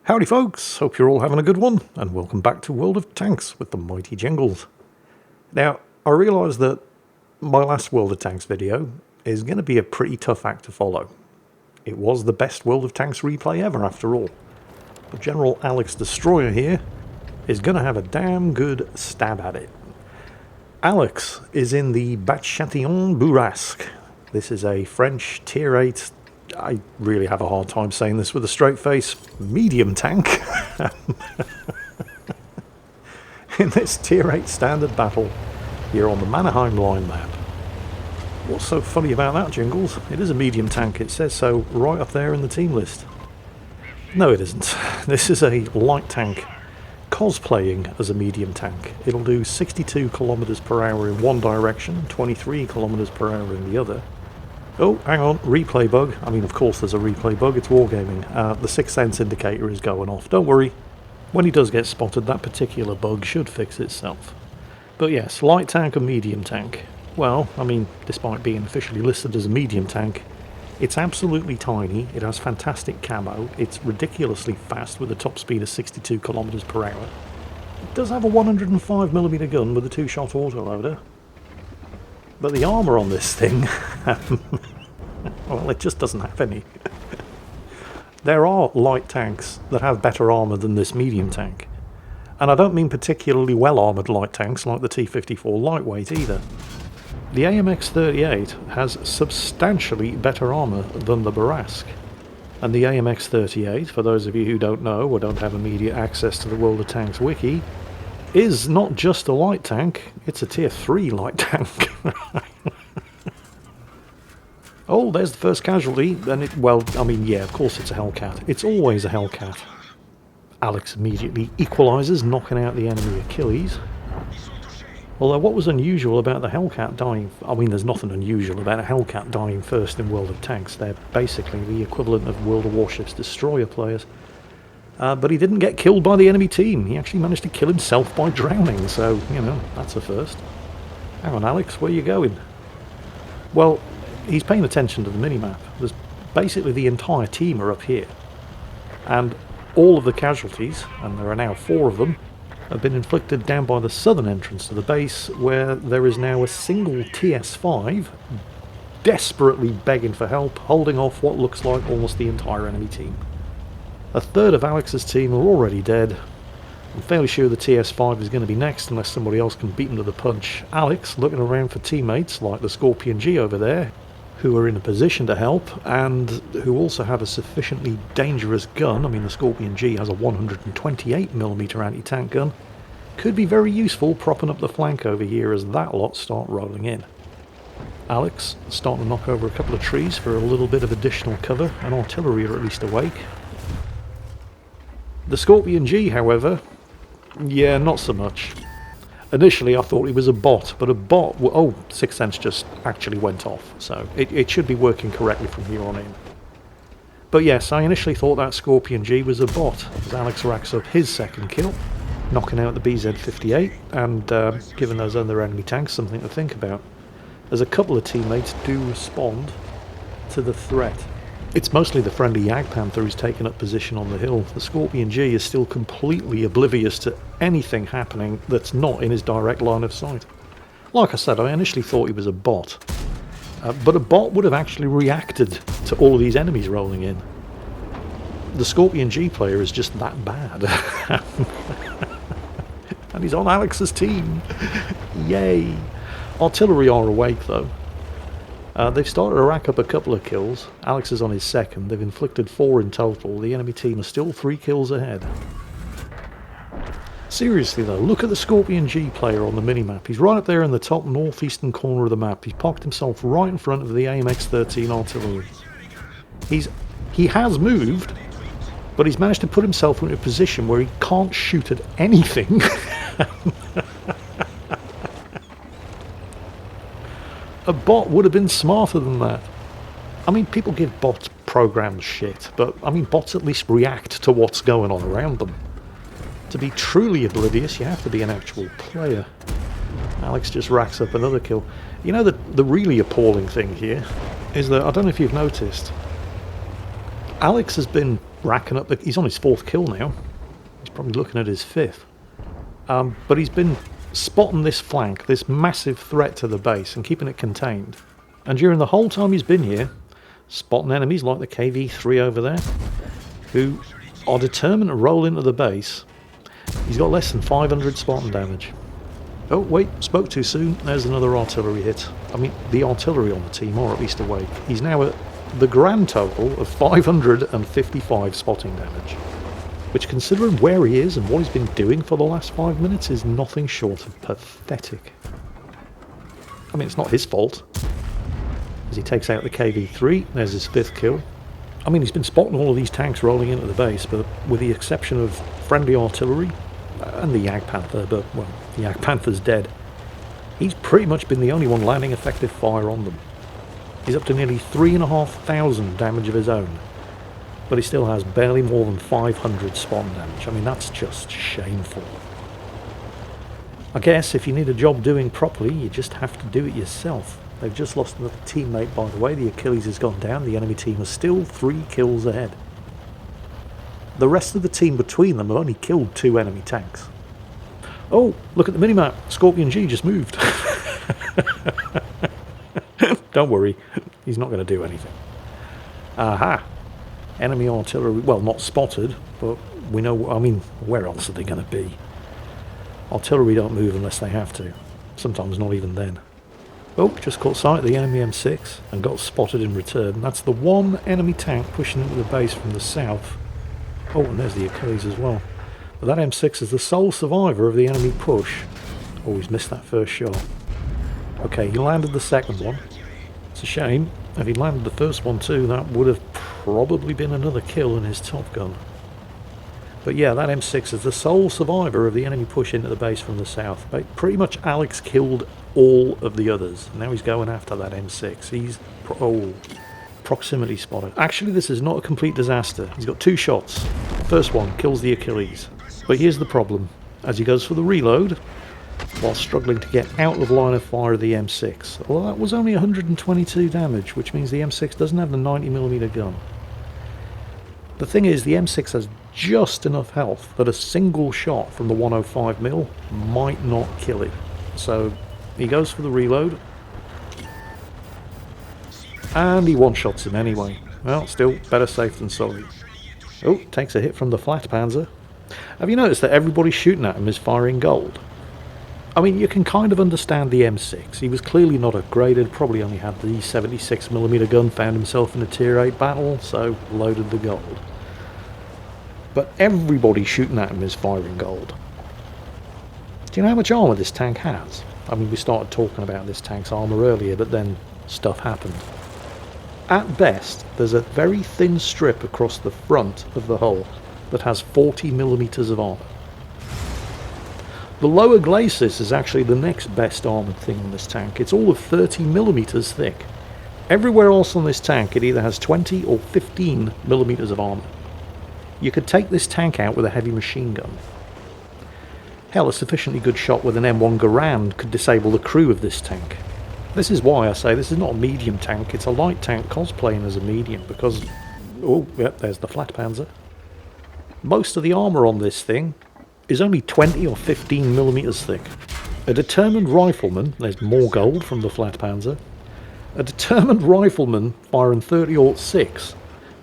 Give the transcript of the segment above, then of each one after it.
Howdy folks, hope you're all having a good one, and welcome back to World of Tanks with the Mighty Jingles. Now, I realise that my last World of Tanks video is going to be a pretty tough act to follow. It was the best World of Tanks replay ever after all. But General Alex Destroyer here is going to have a damn good stab at it. Alex is in the Batignolles Bourrasque. This is a French Tier 8, I really have a hard time saying this with a straight face, medium tank. In this Tier 8 standard battle here on the Mannerheim Line map. What's so funny about that, Jingles? It is a medium tank, it says so right up there in the team list. No, it isn't. This is a light tank cosplaying as a medium tank. It'll do 62 kilometers per hour in one direction, 23 kilometers per hour in the other. Oh, hang on, replay bug. I mean, of course there's a replay bug, it's wargaming. The 6th sense indicator is going off. Don't worry, when he does get spotted, that particular bug should fix itself. But yes, light tank or medium tank. Well, I mean, despite being officially listed as a medium tank, it's absolutely tiny, it has fantastic camo, it's ridiculously fast with a top speed of 62 kilometers per hour. It does have a 105mm gun with a 2-shot autoloader. But the armour on this thing, well, it just doesn't have any. There are light tanks that have better armour than this medium tank. And I don't mean particularly well-armoured light tanks like the T-54 lightweight either. The AMX-38 has substantially better armour than the Bourrasque. And the AMX-38, for those of you who don't know or don't have immediate access to the World of Tanks wiki, is not just a light tank, it's a tier 3 light tank. Oh, there's the first casualty, and well, I mean, yeah, of course it's a Hellcat. It's always a Hellcat. Alex immediately equalises, knocking out the enemy Achilles. Although what was unusual about the Hellcat dying, I mean, there's nothing unusual about a Hellcat dying first in World of Tanks. They're basically the equivalent of World of Warships destroyer players. But he didn't get killed by the enemy team. He actually managed to kill himself by drowning, so, you know, that's a first. Hang on, Alex, where are you going? Well, he's paying attention to the minimap. There's basically the entire team are up here. And all of the casualties, and there are now 4 of them, have been inflicted down by the southern entrance to the base, where there is now a single TS5 desperately begging for help, holding off what looks like almost the entire enemy team. A third of Alex's team are already dead. I'm fairly sure the TS5 is going to be next unless somebody else can beat him to the punch. Alex looking around for teammates like the Scorpion G over there, who are in a position to help and who also have a sufficiently dangerous gun. I mean, the Scorpion G has a 128mm anti-tank gun. Could be very useful propping up the flank over here as that lot start rolling in. Alex starting to knock over a couple of trees for a little bit of additional cover, and artillery are at least awake. The Scorpion G, however, yeah, not so much. Initially I thought it was a bot, but a bot... Oh, 6th sense just actually went off, so it should be working correctly from here on in. But yes, I initially thought that Scorpion G was a bot, as Alex racks up his second kill, knocking out the BZ-58, and giving those other enemy tanks something to think about, as a couple of teammates do respond to the threat. It's mostly the friendly Jagdpanther who's taken up position on the hill. The Scorpion G is still completely oblivious to anything happening that's not in his direct line of sight. Like I said, I initially thought he was a bot. But a bot would have actually reacted to all of these enemies rolling in. The Scorpion G player is just that bad. And he's on Alex's team. Yay! Artillery are awake though. They've started to rack up a couple of kills. Alex is on his second. They've inflicted 4 in total. The enemy team are still 3 kills ahead. Seriously though, look at the Scorpion G player on the minimap. He's right up there in the top northeastern corner of the map. He's parked himself right in front of the AMX-13 artillery. He has moved, but he's managed to put himself into a position where he can't shoot at anything. A bot would have been smarter than that. I mean, people give bot programs shit, but I mean, bots at least react to what's going on around them. To be truly oblivious, you have to be an actual player. Alex just racks up another kill. You know, the really appalling thing here is that, I don't know if you've noticed, Alex has been racking up he's on his 4th kill now. He's probably looking at his 5th. But he's been spotting this flank, this massive threat to the base, and keeping it contained. And during the whole time he's been here, spotting enemies like the KV-3 over there, who are determined to roll into the base. He's got less than 500 spotting damage. Oh, wait, spoke too soon. There's another artillery hit. I mean, the artillery on the team are at least awake. He's now at the grand total of 555 spotting damage, which, considering where he is and what he's been doing for the last 5 minutes, is nothing short of pathetic. I mean, it's not his fault. As he takes out the KV-3, there's his 5th kill. I mean, he's been spotting all of these tanks rolling into the base, but with the exception of friendly artillery and the Jagdpanther, but, well, the Jagdpanther's dead, he's pretty much been the only one landing effective fire on them. He's up to nearly 3,500 damage of his own, but he still has barely more than 500 spawn damage. I mean, that's just shameful. I guess if you need a job doing properly, you just have to do it yourself. They've just lost another teammate, by the way. The Achilles has gone down. The enemy team is still 3 kills ahead. The rest of the team between them have only killed 2 enemy tanks. Oh, look at the minimap. Scorpion G just moved. Don't worry, he's not going to do anything. Aha! Enemy artillery, well, not spotted, but we know, I mean, where else are they going to be? Artillery don't move unless they have to. Sometimes not even then. Oh, just caught sight of the enemy M6 and got spotted in return. That's the one enemy tank pushing into the base from the south. Oh, and there's the Achilles as well. But that M6 is the sole survivor of the enemy push. Oh, he's missed that first shot. Okay, he landed the second one. It's a shame. If he'd landed the first one too, that would have probably been another kill in his Top Gun. But yeah, that M6 is the sole survivor of the enemy push into the base from the south. Pretty much Alex killed all of the others. Now he's going after that M6. He's... oh, proximity spotted. Actually, this is not a complete disaster. He's got 2 shots. First one kills the Achilles. But here's the problem. As he goes for the reload, while struggling to get out of line of fire of the M6. Well, that was only 122 damage, which means the M6 doesn't have the 90mm gun. The thing is, the M6 has just enough health that a single shot from the 105mm might not kill it. So he goes for the reload, and he one-shots him anyway. Well, still, better safe than sorry. Oh, takes a hit from the flat panzer. Have you noticed that everybody shooting at him is firing gold? I mean, you can kind of understand the M6. He was clearly not upgraded, probably only had the 76mm gun, found himself in a tier 8 battle, so loaded the gold. But everybody shooting at him is firing gold. Do you know how much armour this tank has? I mean, we started talking about this tank's armour earlier, but then stuff happened. At best, there's a very thin strip across the front of the hull that has 40mm of armour. The lower glacis is actually the next best armoured thing on this tank. It's all of 30mm thick. Everywhere else on this tank it either has 20 or 15mm of armour. You could take this tank out with a heavy machine gun. Hell, a sufficiently good shot with an M1 Garand could disable the crew of this tank. This is why I say this is not a medium tank, it's a light tank cosplaying as a medium, because... oh, yep, there's the flat panzer. Most of the armour on this thing is only 20 or 15mm thick. A determined rifleman, there's more gold from the flat panzer, a determined rifleman firing 30-06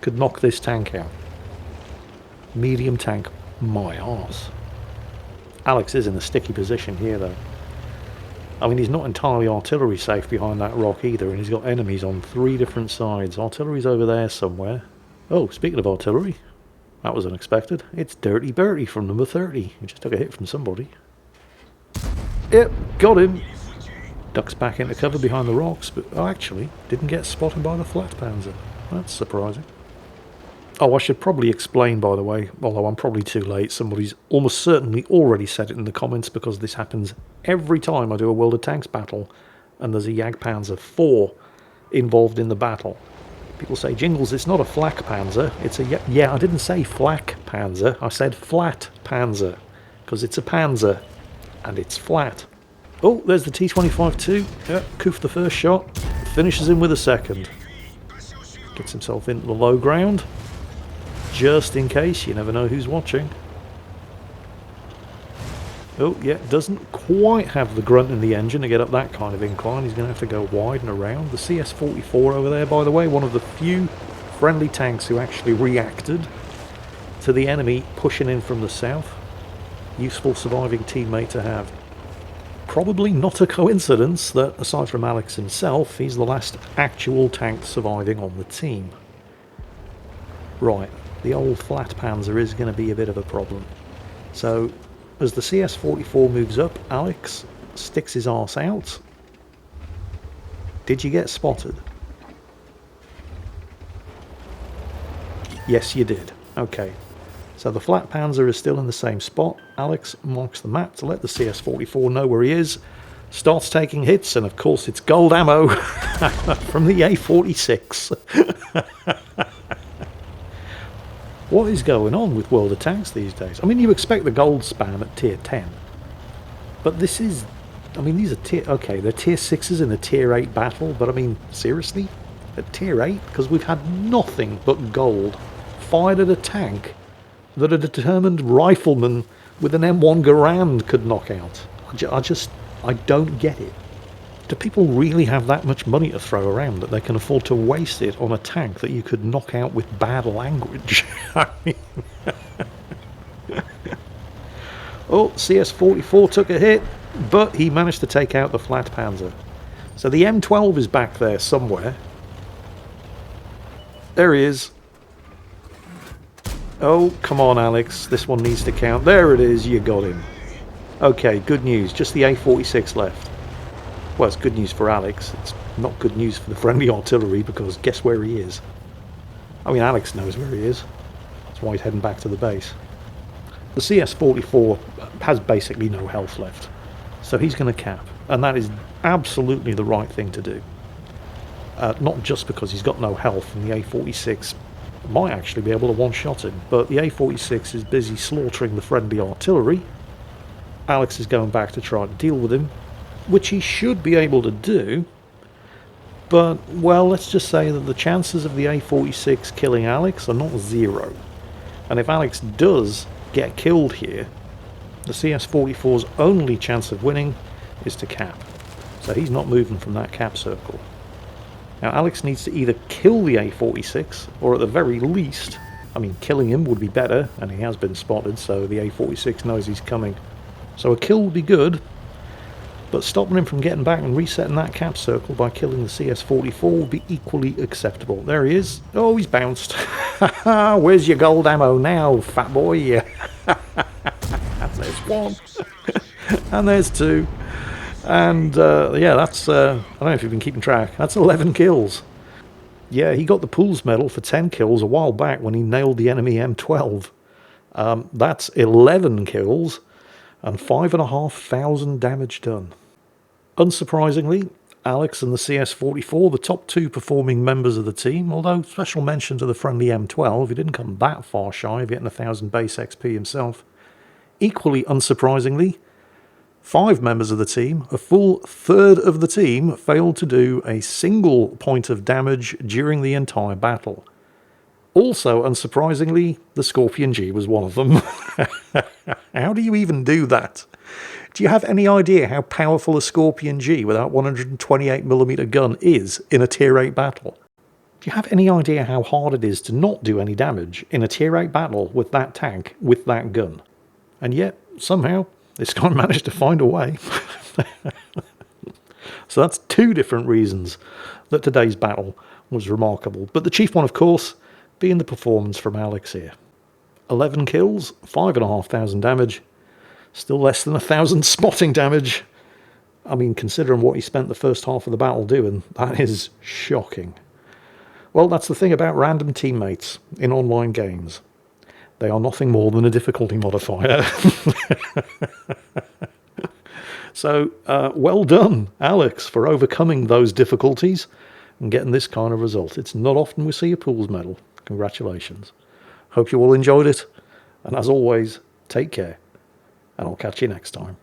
could knock this tank out. Medium tank, my arse. Alex is in a sticky position here though. I mean, he's not entirely artillery safe behind that rock either, and he's got enemies on 3 different sides. Artillery's over there somewhere. Oh, speaking of artillery, that was unexpected. It's Dirty Bertie from number 30. He just took a hit from somebody. Yep, got him. Ducks back into cover behind the rocks, but actually didn't get spotted by the flat panzer. That's surprising. Oh, I should probably explain, by the way, although I'm probably too late. Somebody's almost certainly already said it in the comments, because this happens every time I do a World of Tanks battle and there's a Jagdpanzer 4 involved in the battle. People say, Jingles, it's not a flak panzer, it's a... yeah, I didn't say flak panzer, I said flat panzer, because it's a panzer, and it's flat. Oh, there's the T-25-2, yeah, Koof the first shot, finishes him with a second. Gets himself into the low ground. just in case. You never know who's watching. Oh, yeah, doesn't quite have the grunt in the engine to get up that kind of incline. He's going to have to go wide and around. The CS-44 over there, by the way, one of the few friendly tanks who actually reacted to the enemy pushing in from the south. Useful surviving teammate to have. Probably not a coincidence that, aside from Alex himself, he's the last actual tank surviving on the team. Right, the old flat Panzer is going to be a bit of a problem. So, as the CS-44 moves up, Alex sticks his arse out. Did you get spotted? Yes, you did. Okay. So the flat Panzer is still in the same spot. Alex marks the map to let the CS-44 know where he is. Starts taking hits, and of course it's gold ammo from the A-46. What is going on with World of Tanks these days? I mean, you expect the gold spam at tier 10. But this is... I mean, these are tier... Okay, they're tier 6s in a tier 8 battle, but I mean, seriously? At tier 8? Because we've had nothing but gold fired at a tank that a determined rifleman with an M1 Garand could knock out. I don't get it. Do people really have that much money to throw around that they can afford to waste it on a tank that you could knock out with bad language? I mean... Oh, CS-44 took a hit, but he managed to take out the flat Panzer. So the M12 is back there somewhere. There he is. Oh, come on, Alex. This one needs to count. There it is. You got him. Okay, good news. Just the A-46 left. Well, it's good news for Alex. It's not good news for the friendly artillery, because guess where he is? I mean, Alex knows where he is. That's why he's heading back to the base. The CS-44 has basically no health left. So he's going to cap. And that is absolutely the right thing to do. Not just because he's got no health and the A-46 might actually be able to one-shot him, but the A-46 is busy slaughtering the friendly artillery. Alex is going back to try to deal with him, which he should be able to do, but, well, let's just say that the chances of the A-46 killing Alex are not zero. And if Alex does get killed here, the CS-44's only chance of winning is to cap. So he's not moving from that cap circle. Now, Alex needs to either kill the A-46, or at the very least, I mean, killing him would be better, and he has been spotted, so the A-46 knows he's coming. So a kill would be good, but stopping him from getting back and resetting that cap circle by killing the CS-44 would be equally acceptable. There he is. Oh, he's bounced. Where's your gold ammo now, fat boy? There's one. And there's two. And, yeah, that's, I don't know if you've been keeping track, that's 11 kills. Yeah, he got the Pools medal for 10 kills a while back when he nailed the enemy M12. That's 11 kills and 5,500 damage done. Unsurprisingly, Alex and the CS-44, the top two performing members of the team, although special mention to the friendly M12, he didn't come that far shy of getting 1,000 base XP himself. Equally unsurprisingly, 5 members of the team, a full third of the team, failed to do a single point of damage during the entire battle. Also, unsurprisingly, the Scorpion G was one of them. How do you even do that? Do you have any idea how powerful a Scorpion G without 128mm gun is in a tier 8 battle? Do you have any idea how hard it is to not do any damage in a tier 8 battle with that tank, with that gun? And yet, somehow, this guy managed to find a way. So that's 2 different reasons that today's battle was remarkable. But the chief one, of course, being the performance from Alex here. 11 kills, 5,500 damage, still less than 1,000 spotting damage. I mean, considering what he spent the first half of the battle doing, that is shocking. Well, that's the thing about random teammates in online games. They are nothing more than a difficulty modifier. So, well done, Alex, for overcoming those difficulties and getting this kind of result. It's not often we see a Pools medal. Congratulations. Hope you all enjoyed it. And as always, take care. And I'll catch you next time.